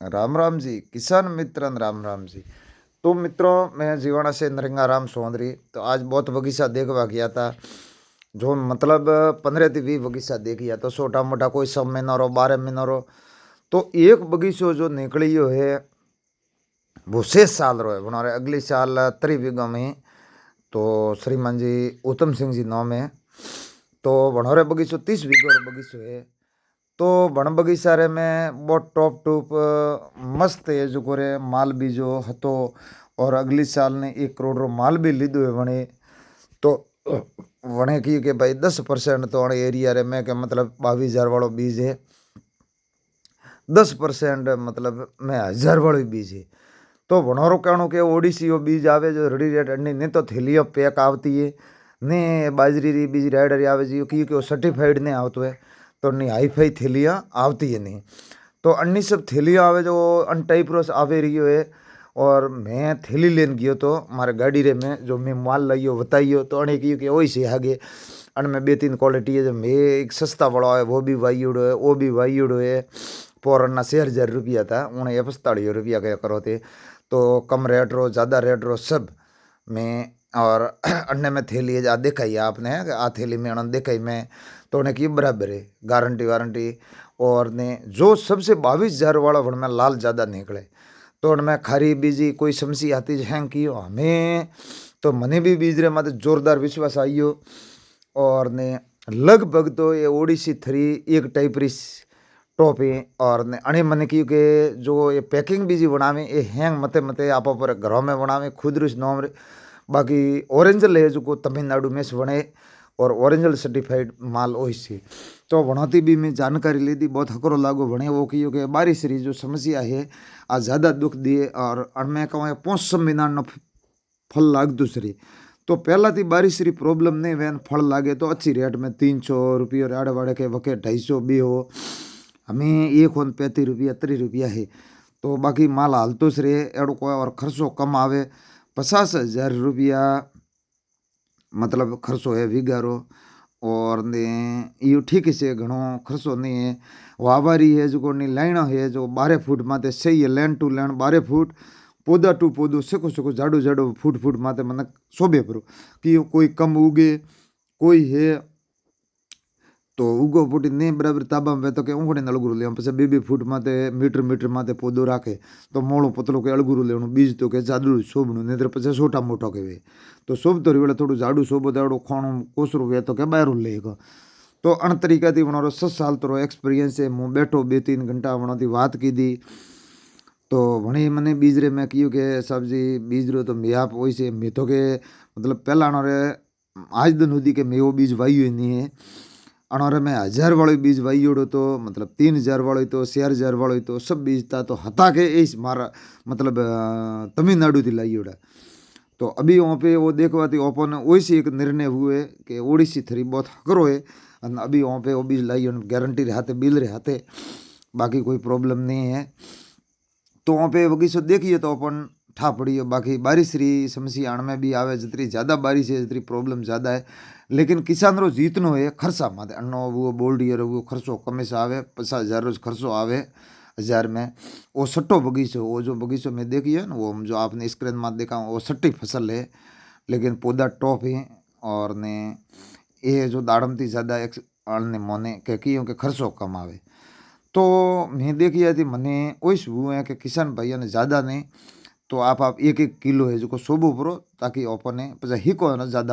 राम राम जी, किसान मित्रन राम राम जी। तो मित्रों, मैं जीवाणा से नरेंगा राम सोंदरी। तो आज बहुत बगीचा देखवा गया था। जो मतलब 15 से 20 बगीचा देख गया तो छोटा मोटा कोई 100 महीना रो 12 महीना रो। तो एक बगीचो जो निकलियो है वो 6 साल रो है बनारे अगली साल 3 बीघा में। तो श्रीमान जी उत्तम सिंह जी नाम है। तो बनोरे बगीचो 30 बीघा रो बगीचो है। तो बण बगीचा रे में बहुत टॉप टूप मस्त है जो करे माल भी जो हतो। और अगली साल ने 1 करोड़ रो माल भी लीधो है वणे। तो वणे की के भाई 10% तो वणे एरिया रे में के मतलब 22,000 वालो बीज है। 10% मतलब में 1,000 वालो बीज है। तो वणोरो कहणो के ओडिसी वो बीज आवे जो रेडी रेट अन्नी नहीं तो थैलियों पैक आवती है। ने बाजरी री बीज राइडर आवे जी क्योंकि वो सर्टिफाइड नहीं आवतो है। तो नहीं हाई फाई थैलियाँ आवती है नहीं। तो अन्नी सब थैलियाँ आवे जो अन टाइप रो आवे रही है। और मैं थैली लेन गयो तो मारे गाड़ी रे में जो मैं माल लाइयो बताइयो तो अने की वही से आगे। अन में 2-3 क्वालिटी है जो मैं एक सस्ता वाला है वो भी वाइयोड़ो है वो भी वाइयोड़ो है। पोरना 6,000 रुपया था उन्हें 45 रुपया क्या करो थे। तो कम रेट रो ज़्यादा रेट रो सब में। और अन्य में थैली है देखा ही आपने आ थैली में उन्होंने देखा ही मैं। तो उन्हें की बराबर है गारंटी वारंटी। और ने जो सबसे 22,000 वाला उनमें लाल ज़्यादा निकले। तो उनमें खारी बीजी कोई समस्या आती है कि हमें तो मने भी बीज रे माते जोरदार विश्वास आइयो। और ने लगभग तो ये ओडिसी 3 एक टाइप री टॉप है। और ने अणे मन की के जो ये पैकिंग बीजी बनावे ये हैंग मते मते आप पर घरों में बनावे खुद रुस नॉम रे। बाकी ओरेंजल है जो को तमिलनाडु में से बने। और ओरेंजल सर्टिफाइड माल ओइसी। तो वणोती भी मैं जानकारी ली थी बहुत हकरो लागो वणे वो की के बारिश री जो समस्या है आ ज़्यादा दुख दिए। और अणमें कहूँ 5 महीना न फल लागतु सरी। तो पहला थी बारिश री प्रॉब्लम नहीं वैन फल लागे तो अच्छी रेट में 300 रुपये और आड़े वाड़े के वके 250 भी हो। हमें एक होन 35 रुपया 30 रुपया है। तो बाकी माल हालतो स रहे एड़ो कोई और खर्चो कम आवे। 50,000 रुपया मतलब खर्चो है वीघारो। और ने यो ठीक से घणो खर्चो नहीं है। वावारी है जो नहीं लाइना है जो 12 फूट माते सही है लैंड टू लैंड 12 फूट। पौधा टू पौधो सको सको जाडो जाडो फूट फूट माते मन शोभे परो कि कोई कम उगे कोई है। तो उगो फूटी नहीं बराबर ताबा में तो के ऊँगड़े अलगुरु ले पीछे 2-2 फूट माते मीटर मीटर माते पौधो राखे। तो मोड़ो पतलो के अलगुरु लेवणु बीज तो के जाडू शोभणु नहीं तो पीछे छोटा मोटा के। तो शोभतो रही थोड़ा जाडू शोभो तो खाणु कोसरू वे तो के बाहरू लेगा। तो अण तरीका थी वणो 6 साल तो एक्सपीरियंस है। मुँह बैठो 2-3 घंटा वणो थी बात की दी। तो वणी मैंने बीज रे मैं क्यों के साहब जी बीज रो तो मैं आप वही से मैं तो के मतलब पहला रे आज दिन हुदी के मैं वो बीज वायु ही नहीं है। अनारे में 1,000 वालो बीज वाइयोड़ो तो मतलब 3,000 वालो तो 4,000 वालो तो सब बीज था तो हता के इस मारा मतलब तमिलनाडु थी लाइयोड़ा। तो अभी वहाँ पे वो देखवा थी ओपन वैसे एक निर्णय हुए कि ओडिसी 3 बहुत हकरो है। अभी वहाँ पे वो बीज लाइयो गारंटी रहते बिल रहते बाकी कोई प्रॉब्लम नहीं है। तो वहाँ पे बगीचो देखिए तो अपन ठा पड़ी है। बाकी बारिश री समस्या आण में भी आवे जितनी ज़्यादा बारिश है जितनी प्रॉब्लम ज़्यादा है। लेकिन किसान रो जीतनो है खर्चा माते अनो वो बोल रही है वो खर्चो कमे से आवे 50,000 रोज खर्चो आवे 1,000 में। वो सट्टो बगीचो वो जो बगीचो में देखी है ना वो जो आपने स्क्रीन में देखा वो सट्टी फसल है। लेकिन पौधा टॉप है। और ने ये जो दाड़म थी ज़्यादा एक ने मोने के क्योंकि खर्चो कम आवे। तो मैं देखी थी मने वही हुए है कि किसान भाइयों ने ज़्यादा नहीं। तो आप 1-1 किलो है जो को सोबो परो ताकि ओपन है पचा हिको है ना ज़्यादा।